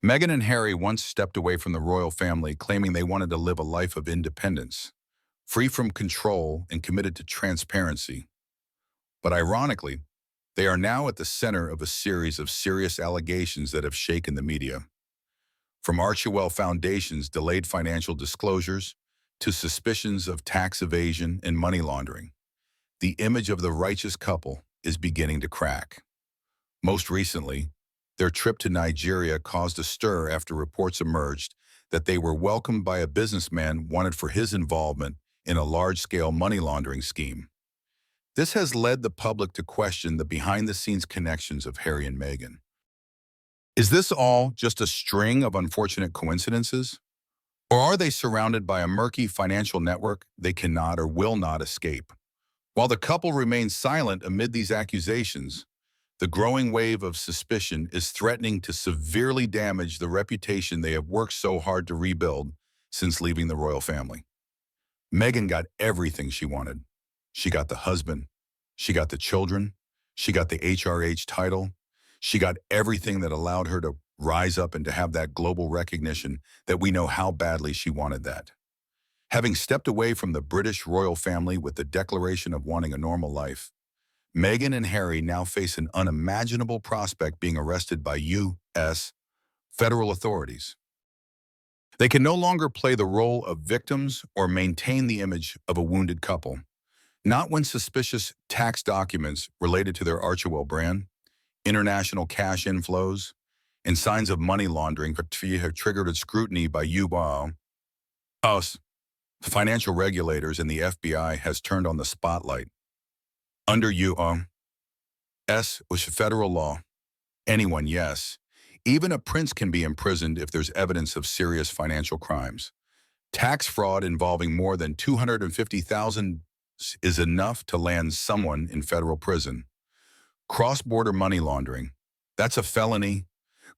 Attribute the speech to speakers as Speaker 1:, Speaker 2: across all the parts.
Speaker 1: Meghan and Harry once stepped away from the royal family, claiming they wanted to live a life of independence, free from control and committed to transparency. But ironically, they are now at the center of a series of serious allegations that have shaken the media. From Archewell Foundation's delayed financial disclosures to suspicions of tax evasion and money laundering, the image of the righteous couple is beginning to crack. Most recently, their trip to Nigeria caused a stir after reports emerged that they were welcomed by a businessman wanted for his involvement in a large-scale money laundering scheme. This has led the public to question the behind-the-scenes connections of Harry and Meghan. Is this all just a string of unfortunate coincidences? Or are they surrounded by a murky financial network they cannot or will not escape? While the couple remains silent amid these accusations, the growing wave of suspicion is threatening to severely damage the reputation they have worked so hard to rebuild since leaving the royal family. Meghan got everything she wanted. She got the husband. She got the children. She got the HRH title. She got everything that allowed her to rise up and to have that global recognition that we know how badly she wanted that. Having stepped away from the British royal family with the declaration of wanting a normal life, Meghan and Harry now face an unimaginable prospect being arrested by U.S. federal authorities. They can no longer play the role of victims or maintain the image of a wounded couple. Not when suspicious tax documents related to their Archewell brand, international cash inflows, and signs of money laundering have triggered a scrutiny by us. Financial regulators and the FBI has turned on the spotlight. Under U.S. was federal law. Anyone, yes. Even a prince can be imprisoned if there's evidence of serious financial crimes. Tax fraud involving more than $250,000 is enough to land someone in federal prison. Cross-border money laundering, that's a felony.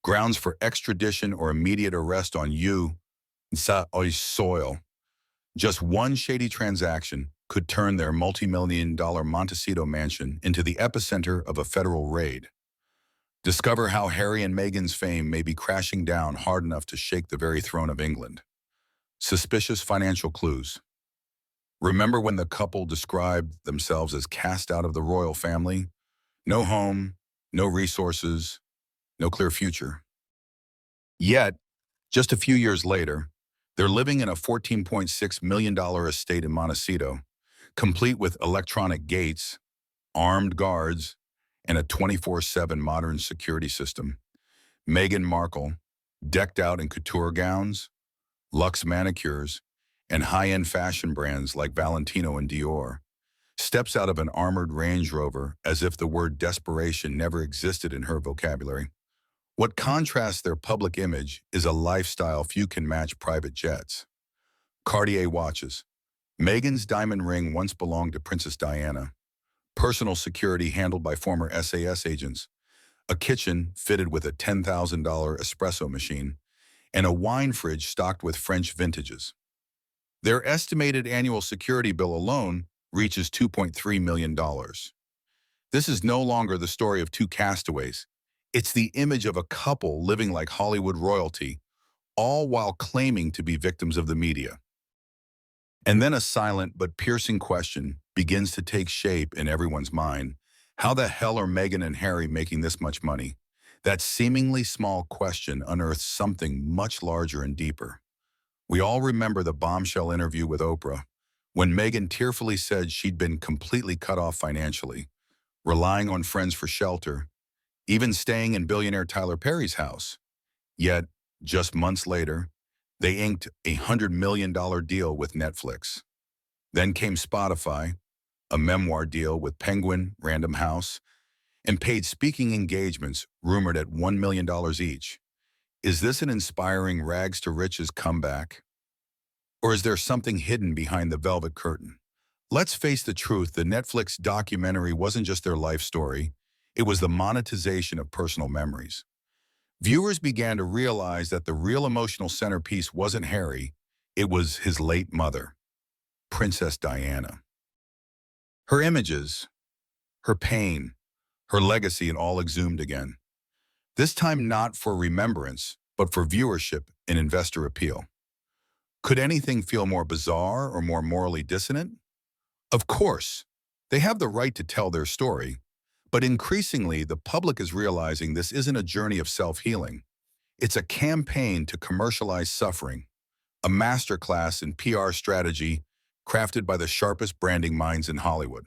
Speaker 1: Grounds for extradition or immediate arrest on U.S. soil. Just one shady transaction could turn their multi-million-dollar Montecito mansion into the epicenter of a federal raid. Discover how Harry and Meghan's fame may be crashing down hard enough to shake the very throne of England. Suspicious financial clues. Remember when the couple described themselves as cast out of the royal family? No home, no resources, no clear future. Yet, just a few years later, they're living in a $14.6 million estate in Montecito, complete with electronic gates, armed guards, and a 24/7 modern security system. Meghan Markle, decked out in couture gowns, luxe manicures, and high-end fashion brands like Valentino and Dior, steps out of an armored Range Rover as if the word desperation never existed in her vocabulary. What contrasts their public image is a lifestyle few can match: private jets, Cartier watches. Meghan's diamond ring once belonged to Princess Diana. Personal security handled by former SAS agents. A kitchen fitted with a $10,000 espresso machine, and a wine fridge stocked with French vintages. Their estimated annual security bill alone reaches $2.3 million. This is no longer the story of two castaways. It's the image of a couple living like Hollywood royalty, all while claiming to be victims of the media. And then a silent but piercing question begins to take shape in everyone's mind. How the hell are Meghan and Harry making this much money? That seemingly small question unearths something much larger and deeper. We all remember the bombshell interview with Oprah, when Meghan tearfully said she'd been completely cut off financially, relying on friends for shelter, even staying in billionaire Tyler Perry's house. Yet, just months later, they inked a $100 million deal with Netflix. Then came Spotify, a memoir deal with Penguin Random House, and paid speaking engagements rumored at $1 million each. Is this an inspiring rags to riches comeback? Or is there something hidden behind the velvet curtain? Let's face the truth, the Netflix documentary wasn't just their life story, it was the monetization of personal memories. Viewers began to realize that the real emotional centerpiece wasn't Harry, it was his late mother, Princess Diana. Her images, her pain, her legacy, and all exhumed again. This time not for remembrance, but for viewership and investor appeal. Could anything feel more bizarre or more morally dissonant? Of course, they have the right to tell their story, but increasingly the public is realizing this isn't a journey of self-healing. It's a campaign to commercialize suffering, a masterclass in PR strategy crafted by the sharpest branding minds in Hollywood.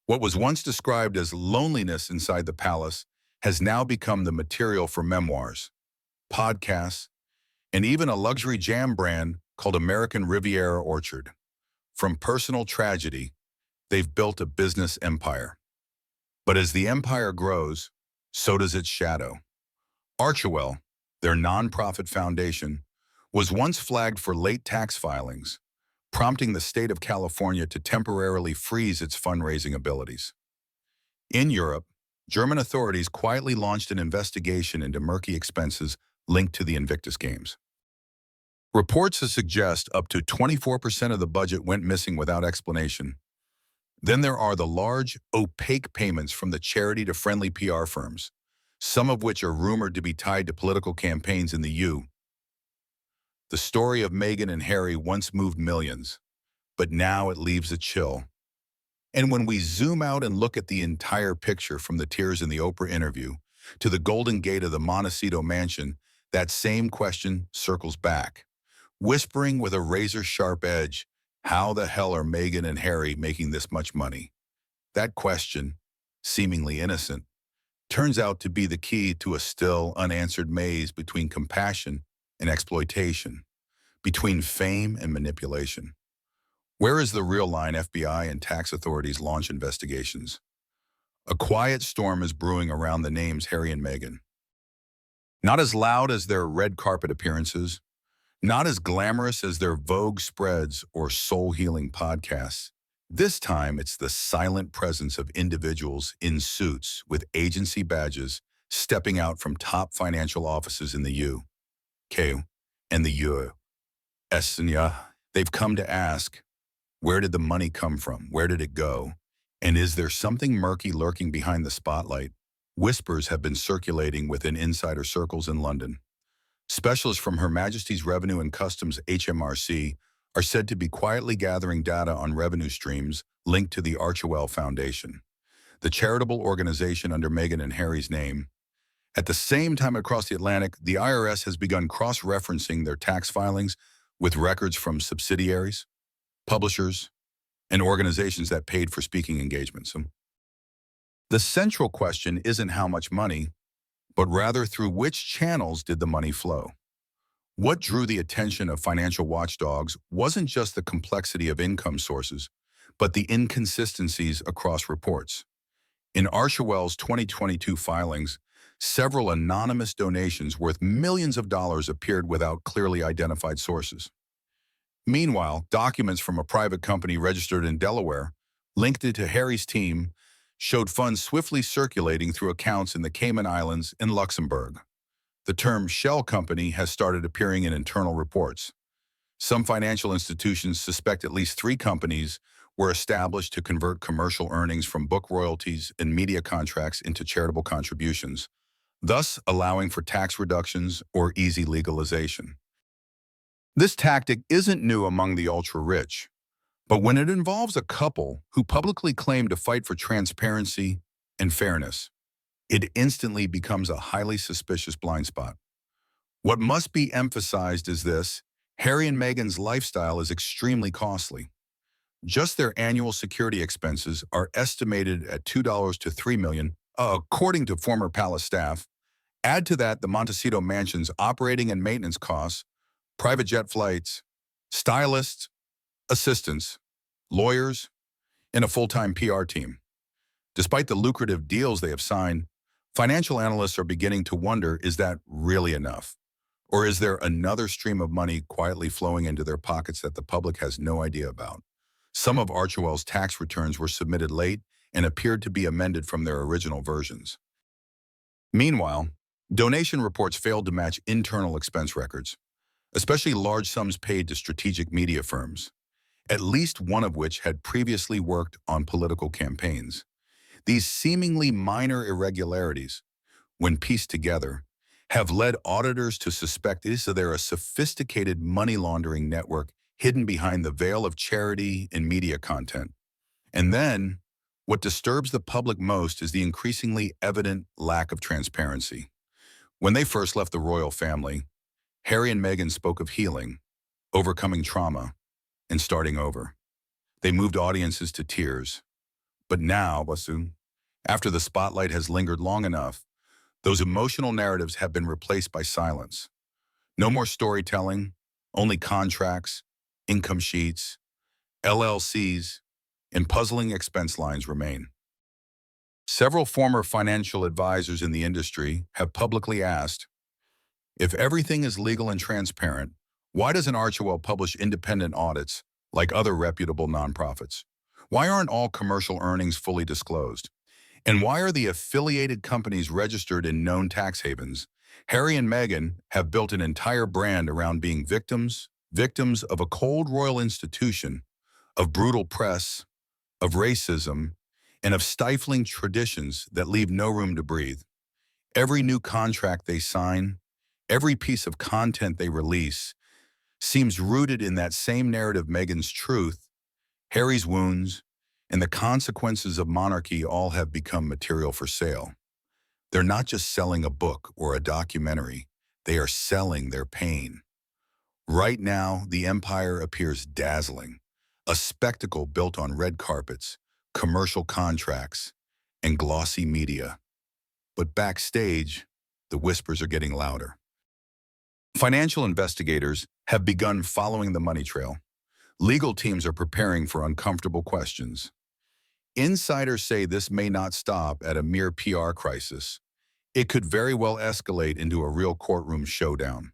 Speaker 1: What was once described as loneliness inside the palace has now become the material for memoirs, podcasts, and even a luxury jam brand called American Riviera Orchard. From personal tragedy, they've built a business empire. But as the empire grows, so does its shadow. Archewell, their nonprofit foundation, was once flagged for late tax filings, prompting the state of California to temporarily freeze its fundraising abilities. In Europe, German authorities quietly launched an investigation into murky expenses linked to the Invictus Games. Reports suggest up to 24% of the budget went missing without explanation. Then there are the large, opaque payments from the charity to friendly PR firms, some of which are rumored to be tied to political campaigns in the U.S. The story of Meghan and Harry once moved millions, but now it leaves a chill. And when we zoom out and look at the entire picture from the tears in the Oprah interview to the Golden Gate of the Montecito mansion, that same question circles back, whispering with a razor-sharp edge, how the hell are Meghan and Harry making this much money? That question, seemingly innocent, turns out to be the key to a still unanswered maze between compassion and exploitation, between fame and manipulation. Where is the real line FBI and tax authorities launch investigations? A quiet storm is brewing around the names Harry and Meghan. Not as loud as their red carpet appearances, not as glamorous as their Vogue spreads or soul-healing podcasts. This time, it's the silent presence of individuals in suits with agency badges stepping out from top financial offices in the UK and the US. They've come to ask, where did the money come from? Where did it go? And is there something murky lurking behind the spotlight? Whispers have been circulating within insider circles in London. Specialists from Her Majesty's Revenue and Customs HMRC are said to be quietly gathering data on revenue streams linked to the Archewell Foundation, the charitable organization under Meghan and Harry's name. At the same time across the Atlantic, the IRS has begun cross-referencing their tax filings with records from subsidiaries, publishers, and organizations that paid for speaking engagements. The central question isn't how much money, but rather through which channels did the money flow. What drew the attention of financial watchdogs wasn't just the complexity of income sources, but the inconsistencies across reports. In Archewell's 2022 filings, several anonymous donations worth millions of dollars appeared without clearly identified sources. Meanwhile, documents from a private company registered in Delaware, linked to Harry's team, showed funds swiftly circulating through accounts in the Cayman Islands and Luxembourg. The term shell company has started appearing in internal reports. Some financial institutions suspect at least 3 companies were established to convert commercial earnings from book royalties and media contracts into charitable contributions, thus allowing for tax reductions or easy legalization. This tactic isn't new among the ultra-rich, but when it involves a couple who publicly claim to fight for transparency and fairness, it instantly becomes a highly suspicious blind spot. What must be emphasized is this: Harry and Meghan's lifestyle is extremely costly. Just their annual security expenses are estimated at $2 to $3 million, according to former palace staff. Add to that the Montecito mansion's operating and maintenance costs, private jet flights, stylists, assistants, lawyers, and a full-time PR team. Despite the lucrative deals they have signed, financial analysts are beginning to wonder, is that really enough? Or is there another stream of money quietly flowing into their pockets that the public has no idea about? Some of Archewell's tax returns were submitted late and appeared to be amended from their original versions. Meanwhile, donation reports failed to match internal expense records, especially large sums paid to strategic media firms, at least one of which had previously worked on political campaigns. These seemingly minor irregularities, when pieced together, have led auditors to suspect they're a sophisticated money laundering network hidden behind the veil of charity and media content. And then, what disturbs the public most is the increasingly evident lack of transparency. When they first left the royal family, Harry and Meghan spoke of healing, overcoming trauma, and starting over. They moved audiences to tears. But now, Basu, after the spotlight has lingered long enough, those emotional narratives have been replaced by silence. No more storytelling, only contracts, income sheets, LLCs, and puzzling expense lines remain. Several former financial advisors in the industry have publicly asked, if everything is legal and transparent, why doesn't Archewell publish independent audits like other reputable nonprofits? Why aren't all commercial earnings fully disclosed? And why are the affiliated companies registered in known tax havens? Harry and Meghan have built an entire brand around being victims of a cold royal institution, of brutal press, of racism, and of stifling traditions that leave no room to breathe. Every new contract they sign, every piece of content they release, seems rooted in that same narrative. Meghan's truth, Harry's wounds, and the consequences of monarchy all have become material for sale. They're not just selling a book or a documentary, they are selling their pain. Right now, the empire appears dazzling, a spectacle built on red carpets, commercial contracts, and glossy media. But backstage, the whispers are getting louder. Financial investigators have begun following the money trail. Legal teams are preparing for uncomfortable questions. Insiders say this may not stop at a mere PR crisis. It could very well escalate into a real courtroom showdown.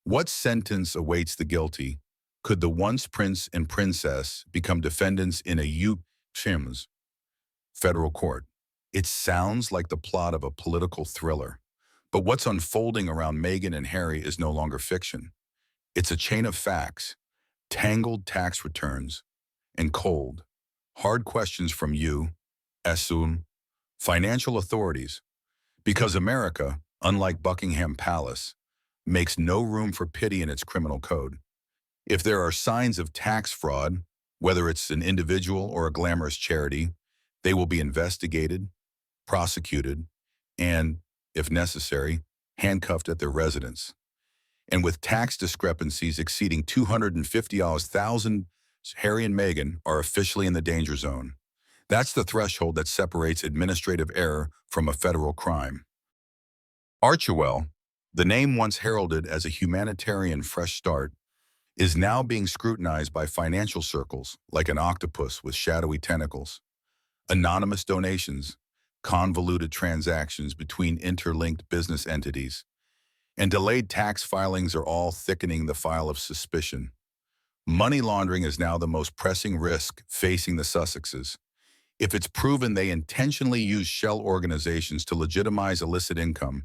Speaker 1: What sentence awaits the guilty? Could the once prince and princess become defendants in a U.S. federal court? It sounds like the plot of a political thriller. But what's unfolding around Meghan and Harry is no longer fiction. It's a chain of facts, tangled tax returns, and cold, hard questions from you, assume, financial authorities. Because America, unlike Buckingham Palace, makes no room for pity in its criminal code. If there are signs of tax fraud, whether it's an individual or a glamorous charity, they will be investigated, prosecuted, and, if necessary, handcuffed at their residence. And with tax discrepancies exceeding $250,000, Harry and Meghan are officially in the danger zone. That's the threshold that separates administrative error from a federal crime. Archewell, the name once heralded as a humanitarian fresh start, is now being scrutinized by financial circles like an octopus with shadowy tentacles. Anonymous donations, convoluted transactions between interlinked business entities, and delayed tax filings are all thickening the file of suspicion. Money laundering is now the most pressing risk facing the Sussexes. If it's proven they intentionally used shell organizations to legitimize illicit income,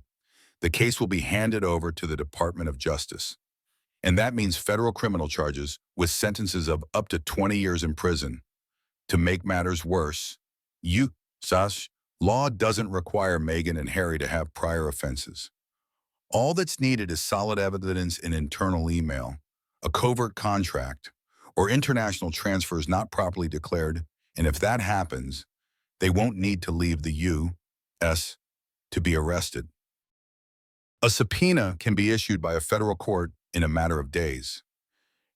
Speaker 1: the case will be handed over to the Department of Justice. And that means federal criminal charges with sentences of up to 20 years in prison. To make matters worse, U.S. law doesn't require Meghan and Harry to have prior offenses. All that's needed is solid evidence in internal email, a covert contract, or international transfers not properly declared, and if that happens, they won't need to leave the U.S. to be arrested. A subpoena can be issued by a federal court in a matter of days.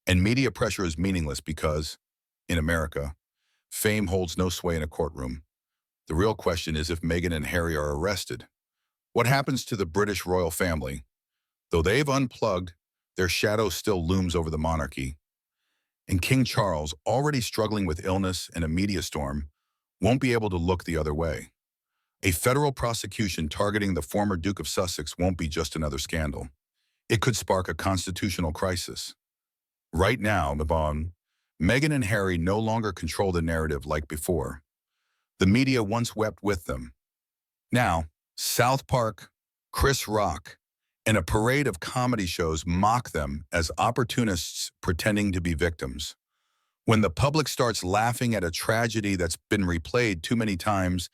Speaker 1: And media pressure is meaningless because, in America, fame holds no sway in a courtroom. The real question is if Meghan and Harry are arrested. What happens to the British royal family? Though they've unplugged, their shadow still looms over the monarchy. And King Charles, already struggling with illness and a media storm, won't be able to look the other way. A federal prosecution targeting the former Duke of Sussex won't be just another scandal. It could spark a constitutional crisis. Right now, Meghan and Harry no longer control the narrative like before. The media once wept with them. Now, South Park, Chris Rock, and a parade of comedy shows mock them as opportunists pretending to be victims. When the public starts laughing at a tragedy that's been replayed too many times,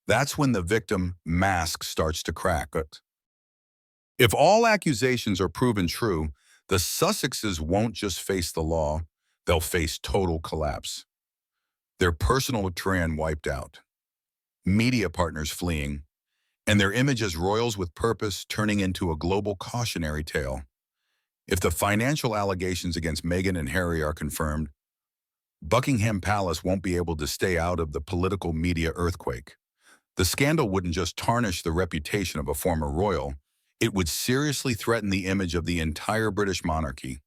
Speaker 1: that's when the victim mask starts to crack. If all accusations are proven true, the Sussexes won't just face the law, they'll face total collapse. Their personal terrain wiped out, media partners fleeing, and their image as royals with purpose turning into a global cautionary tale. If the financial allegations against Meghan and Harry are confirmed, Buckingham Palace won't be able to stay out of the political media earthquake. The scandal wouldn't just tarnish the reputation of a former royal, it would seriously threaten the image of the entire British monarchy,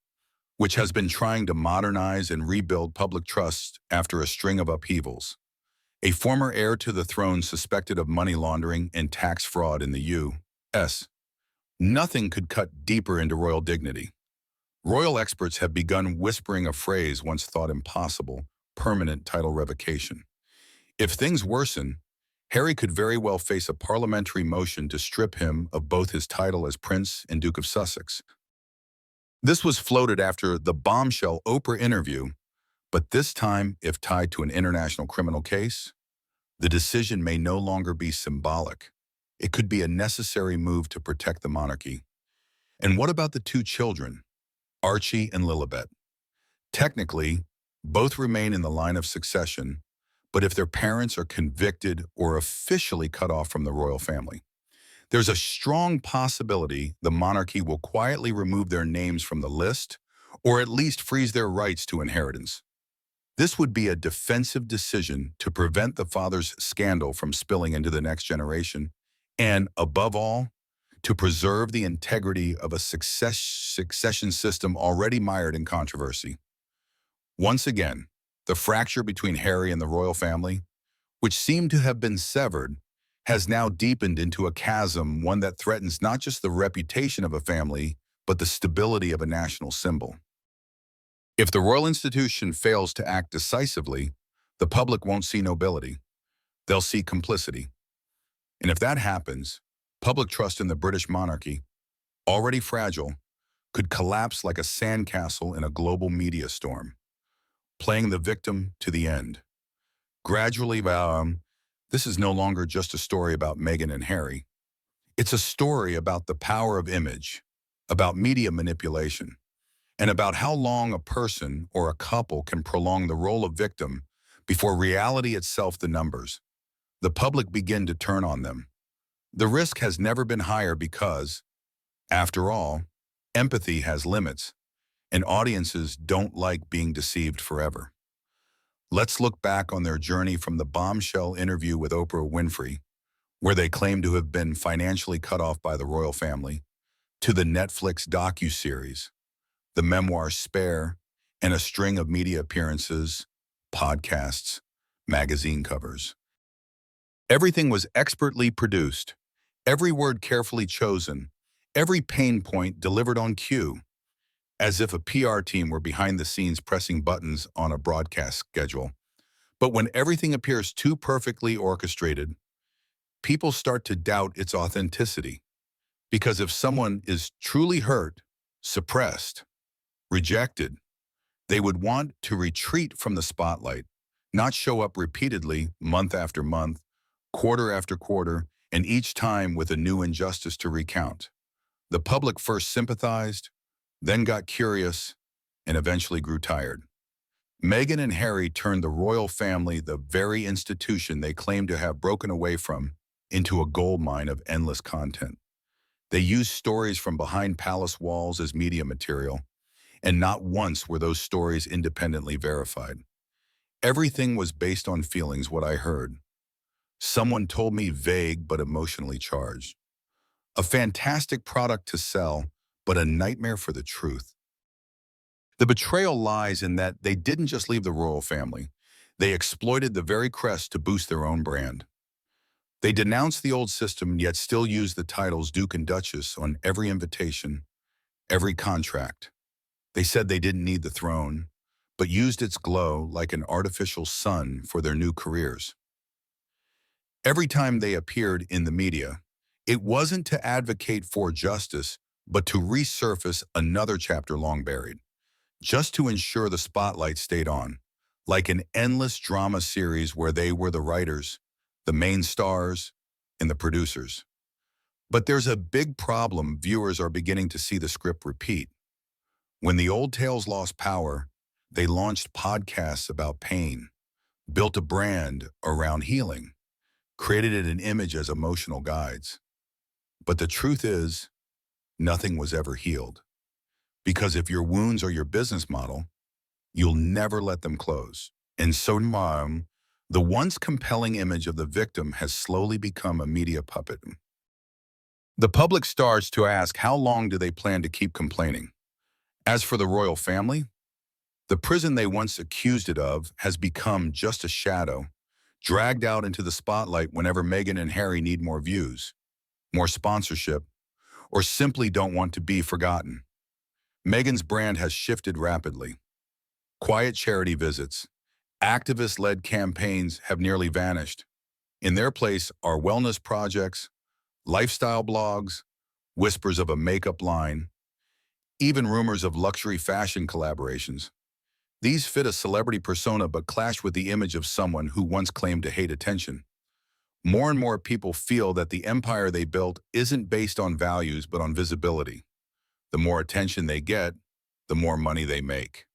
Speaker 1: which has been trying to modernize and rebuild public trust after a string of upheavals. A former heir to the throne suspected of money laundering and tax fraud in the U.S. Nothing could cut deeper into royal dignity. Royal experts have begun whispering a phrase once thought impossible: permanent title revocation. If things worsen, Harry could very well face a parliamentary motion to strip him of both his title as Prince and Duke of Sussex. This was floated after the bombshell Oprah interview, but this time, if tied to an international criminal case, the decision may no longer be symbolic. It could be a necessary move to protect the monarchy. And what about the two children, Archie and Lilibet? Technically, both remain in the line of succession, but if their parents are convicted or officially cut off from the royal family, there's a strong possibility the monarchy will quietly remove their names from the list or at least freeze their rights to inheritance. This would be a defensive decision to prevent the father's scandal from spilling into the next generation and, above all, to preserve the integrity of a succession system already mired in controversy. Once again, the fracture between Harry and the royal family, which seemed to have been severed, has now deepened into a chasm, one that threatens not just the reputation of a family, but the stability of a national symbol. If the royal institution fails to act decisively, the public won't see nobility. They'll see complicity. And if that happens, public trust in the British monarchy, already fragile, could collapse like a sandcastle in a global media storm, playing the victim to the end. Gradually, this is no longer just a story about Meghan and Harry. It's a story about the power of image, about media manipulation, and about how long a person or a couple can prolong the role of victim before reality itself, the numbers, the public, begin to turn on them. The risk has never been higher because, after all, empathy has limits, and audiences don't like being deceived forever. Let's look back on their journey from the bombshell interview with Oprah Winfrey, where they claim to have been financially cut off by the royal family, to the Netflix docuseries, the memoir Spare, and a string of media appearances, podcasts, magazine covers. Everything was expertly produced, every word carefully chosen, every pain point delivered on cue, as if a PR team were behind the scenes pressing buttons on a broadcast schedule. But when everything appears too perfectly orchestrated, people start to doubt its authenticity. Because if someone is truly hurt, suppressed, rejected, they would want to retreat from the spotlight, not show up repeatedly, month after month, quarter after quarter, and each time with a new injustice to recount. The public first sympathized, then got curious, and eventually grew tired. Meghan and Harry turned the royal family, the very institution they claimed to have broken away from, into a goldmine of endless content. They used stories from behind palace walls as media material, and not once were those stories independently verified. Everything was based on feelings, what I heard. Someone told me, vague but emotionally charged. A fantastic product to sell, but a nightmare for the truth. The betrayal lies in that they didn't just leave the royal family. They exploited the very crest to boost their own brand. They denounced the old system, yet still used the titles Duke and Duchess on every invitation, every contract. They said they didn't need the throne, but used its glow like an artificial sun for their new careers. Every time they appeared in the media, it wasn't to advocate for justice, but to resurface another chapter long buried, just to ensure the spotlight stayed on, like an endless drama series where they were the writers, the main stars, and the producers. But there's a big problem. Viewers are beginning to see the script repeat. When the old tales lost power, they launched podcasts about pain, built a brand around healing, created an image as emotional guides. But the truth is, nothing was ever healed. Because if your wounds are your business model, you'll never let them close. And so, the once compelling image of the victim has slowly become a media puppet. The public starts to ask, how long do they plan to keep complaining? As for the royal family, the prison they once accused it of has become just a shadow, dragged out into the spotlight whenever Meghan and Harry need more views, more sponsorship, or simply don't want to be forgotten. Meghan's brand has shifted rapidly. Quiet charity visits, activist-led campaigns have nearly vanished. In their place are wellness projects, lifestyle blogs, whispers of a makeup line, even rumors of luxury fashion collaborations. These fit a celebrity persona but clash with the image of someone who once claimed to hate attention. More and more people feel that the empire they built isn't based on values but on visibility. The more attention they get, the more money they make.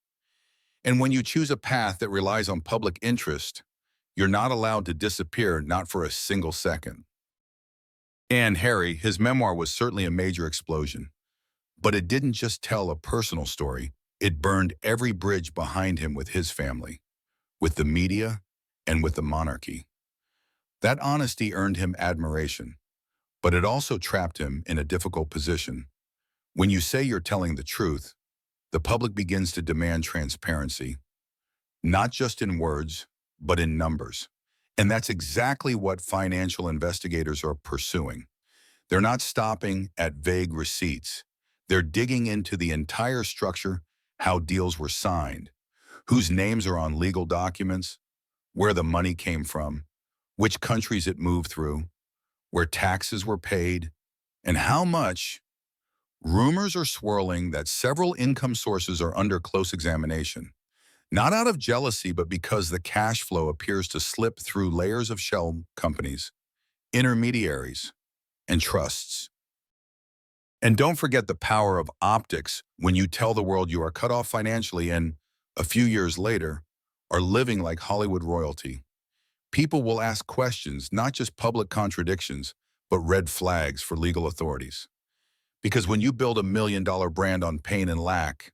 Speaker 1: And when you choose a path that relies on public interest, you're not allowed to disappear, not for a single second. And Harry, his memoir was certainly a major explosion. But it didn't just tell a personal story, it burned every bridge behind him with his family, with the media, and with the monarchy. That honesty earned him admiration, but it also trapped him in a difficult position. When you say you're telling the truth, the public begins to demand transparency, not just in words, but in numbers. And that's exactly what financial investigators are pursuing. They're not stopping at vague receipts. They're digging into the entire structure, how deals were signed, whose names are on legal documents, where the money came from, which countries it moved through, where taxes were paid, and how much. Rumors are swirling that several income sources are under close examination, not out of jealousy, but because the cash flow appears to slip through layers of shell companies, intermediaries, and trusts. And don't forget the power of optics when you tell the world you are cut off financially and, a few years later, are living like Hollywood royalty. People will ask questions, not just public contradictions, but red flags for legal authorities. Because when you build $1 million brand on pain and lack,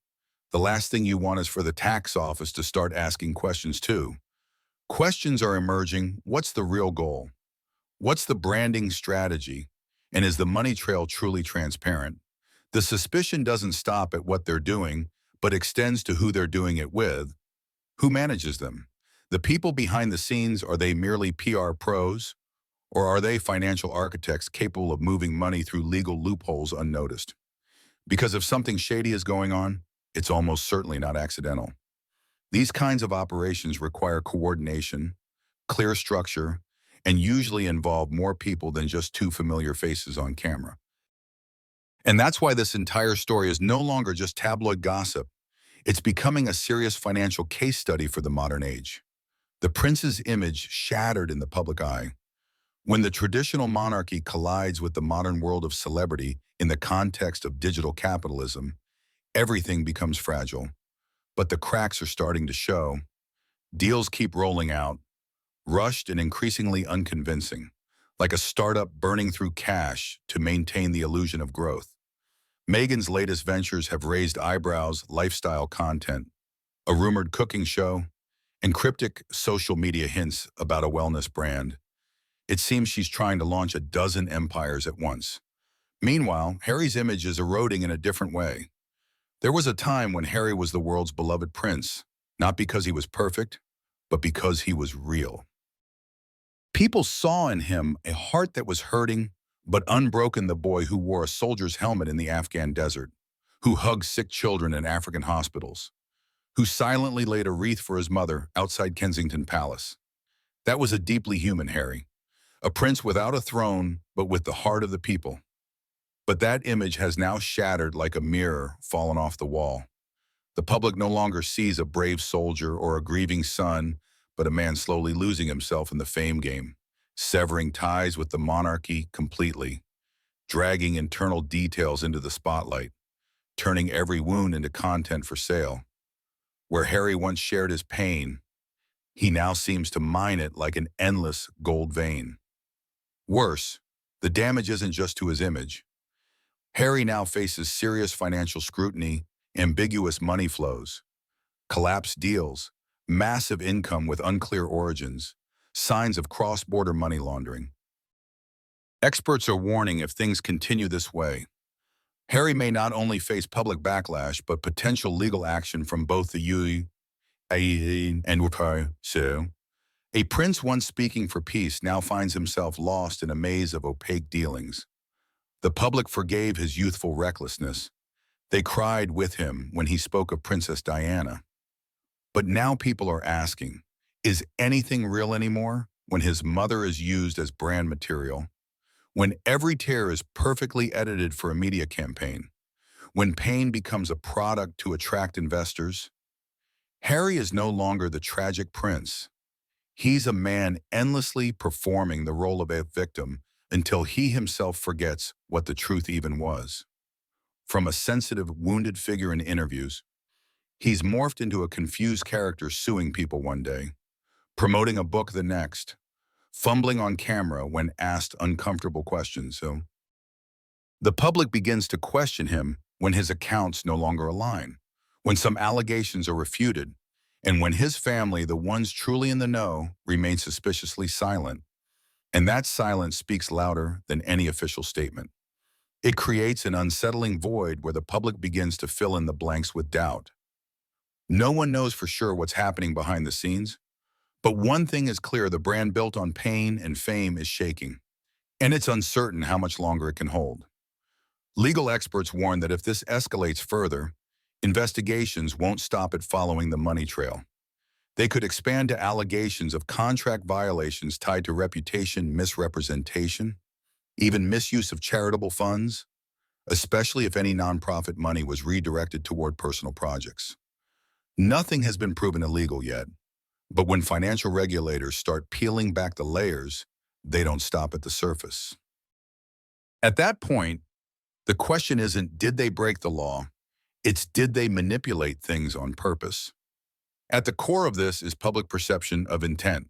Speaker 1: the last thing you want is for the tax office to start asking questions too. Questions are emerging. What's the real goal? What's the branding strategy? And is the money trail truly transparent? The suspicion doesn't stop at what they're doing, but extends to who they're doing it with. Who manages them? The people behind the scenes, are they merely PR pros? Or are they financial architects capable of moving money through legal loopholes unnoticed? Because if something shady is going on, it's almost certainly not accidental. These kinds of operations require coordination, clear structure, and usually involve more people than just two familiar faces on camera. And that's why this entire story is no longer just tabloid gossip. It's becoming a serious financial case study for the modern age. The prince's image shattered in the public eye. When the traditional monarchy collides with the modern world of celebrity in the context of digital capitalism, everything becomes fragile. But the cracks are starting to show. Deals keep rolling out, rushed and increasingly unconvincing, like a startup burning through cash to maintain the illusion of growth. Meghan's latest ventures have raised eyebrows: lifestyle content, a rumored cooking show, and cryptic social media hints about a wellness brand. It seems she's trying to launch a dozen empires at once. Meanwhile, Harry's image is eroding in a different way. There was a time when Harry was the world's beloved prince, not because he was perfect, but because he was real. People saw in him a heart that was hurting, but unbroken, the boy who wore a soldier's helmet in the Afghan desert, who hugged sick children in African hospitals, who silently laid a wreath for his mother outside Kensington Palace. That was a deeply human Harry, a prince without a throne, but with the heart of the people. But that image has now shattered like a mirror fallen off the wall. The public no longer sees a brave soldier or a grieving son, but a man slowly losing himself in the fame game, severing ties with the monarchy completely. dragging internal details into the spotlight, turning every wound into content for sale. Where Harry once shared his pain, he now seems to mine it like an endless gold vein. Worse, the damage isn't just to his image. Harry now faces serious financial scrutiny, ambiguous money flows, collapsed deals, massive income with unclear origins, signs of cross-border money laundering. Experts are warning if things continue this way, Harry may not only face public backlash but potential legal action from both the UAE and UK. So, a prince once speaking for peace now finds himself lost in a maze of opaque dealings. The public forgave his youthful recklessness. They cried with him when he spoke of Princess Diana. But now people are asking, is anything real anymore when his mother is used as brand material? When every tear is perfectly edited for a media campaign? When pain becomes a product to attract investors? Harry is no longer the tragic prince. He's a man endlessly performing the role of a victim until he himself forgets what the truth even was. From a sensitive, wounded figure in interviews, he's morphed into a confused character suing people one day, promoting a book the next, fumbling on camera when asked uncomfortable questions. So the public begins to question him when his accounts no longer align, when some allegations are refuted, and when his family, the ones truly in the know, remain suspiciously silent. And that silence speaks louder than any official statement. It creates an unsettling void where the public begins to fill in the blanks with doubt. No one knows for sure what's happening behind the scenes, but one thing is clear: the brand built on pain and fame is shaking, and it's uncertain how much longer it can hold. Legal experts warn that if this escalates further, investigations won't stop at following the money trail. They could expand to allegations of contract violations tied to reputation misrepresentation, even misuse of charitable funds, especially if any nonprofit money was redirected toward personal projects. Nothing has been proven illegal yet, but when financial regulators start peeling back the layers, they don't stop at the surface. At that point, the question isn't did they break the law, it's did they manipulate things on purpose. At the core of this is public perception of intent.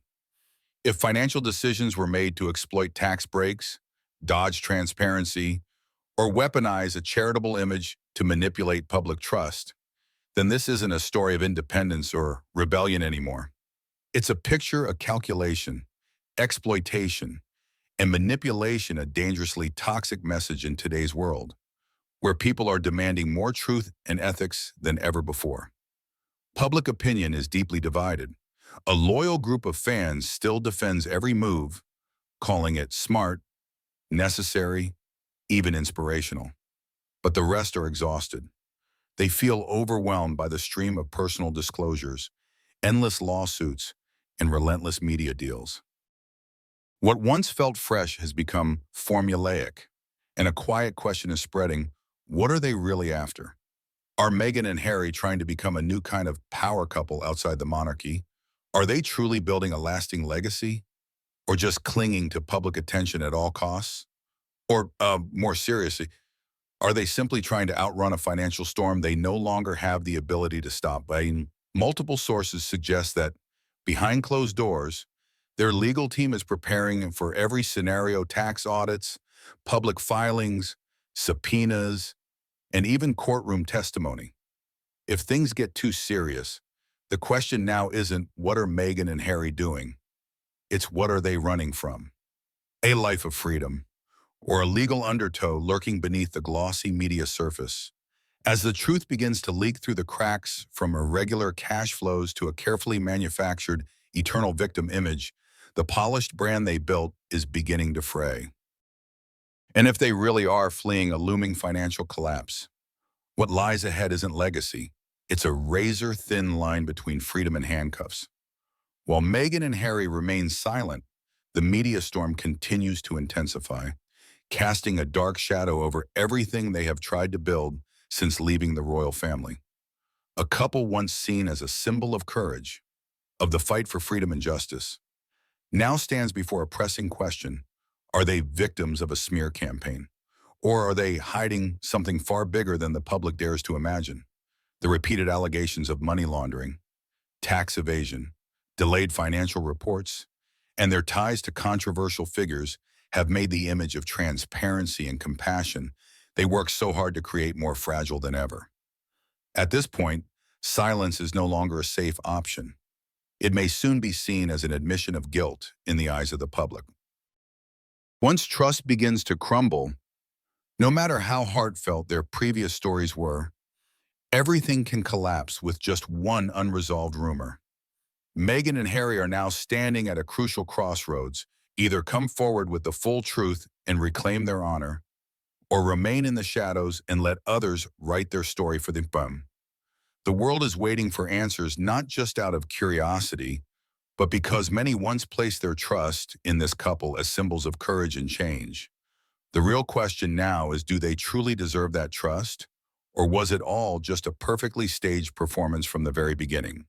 Speaker 1: If financial decisions were made to exploit tax breaks, dodge transparency, or weaponize a charitable image to manipulate public trust, then this isn't a story of independence or rebellion anymore. It's a picture of calculation, exploitation, and manipulation, a dangerously toxic message in today's world, where people are demanding more truth and ethics than ever before. Public opinion is deeply divided. A loyal group of fans still defends every move, calling it smart, necessary, even inspirational. But the rest are exhausted. They feel overwhelmed by the stream of personal disclosures, endless lawsuits, and relentless media deals. What once felt fresh has become formulaic, and a quiet question is spreading: what are they really after? Are Meghan and Harry trying to become a new kind of power couple outside the monarchy? Are they truly building a lasting legacy? Or just clinging to public attention at all costs? Or, more seriously, are they simply trying to outrun a financial storm they no longer have the ability to stop? Multiple sources suggest that, behind closed doors, their legal team is preparing for every scenario: tax audits, public filings, subpoenas, and even courtroom testimony. If things get too serious, the question now isn't what are Meghan and Harry doing? It's what are they running from? A life of freedom, or a legal undertow lurking beneath the glossy media surface. As the truth begins to leak through the cracks, from irregular cash flows to a carefully manufactured eternal victim image, the polished brand they built is beginning to fray. And if they really are fleeing a looming financial collapse, what lies ahead isn't legacy. It's a razor-thin line between freedom and handcuffs. While Meghan and Harry remain silent, the media storm continues to intensify, casting a dark shadow over everything they have tried to build since leaving the royal family. A couple once seen as a symbol of courage, of the fight for freedom and justice, now stands before a pressing question: are they victims of a smear campaign? Or are they hiding something far bigger than the public dares to imagine? The repeated allegations of money laundering, tax evasion, delayed financial reports, and their ties to controversial figures have made the image of transparency and compassion they work so hard to create more fragile than ever. At this point, silence is no longer a safe option. It may soon be seen as an admission of guilt in the eyes of the public. Once trust begins to crumble, no matter how heartfelt their previous stories were, everything can collapse with just one unresolved rumor. Meghan and Harry are now standing at a crucial crossroads: either come forward with the full truth and reclaim their honor, or remain in the shadows and let others write their story for them. The world is waiting for answers not just out of curiosity, but because many once placed their trust in this couple as symbols of courage and change. The real question now is, do they truly deserve that trust? Or was it all just a perfectly staged performance from the very beginning?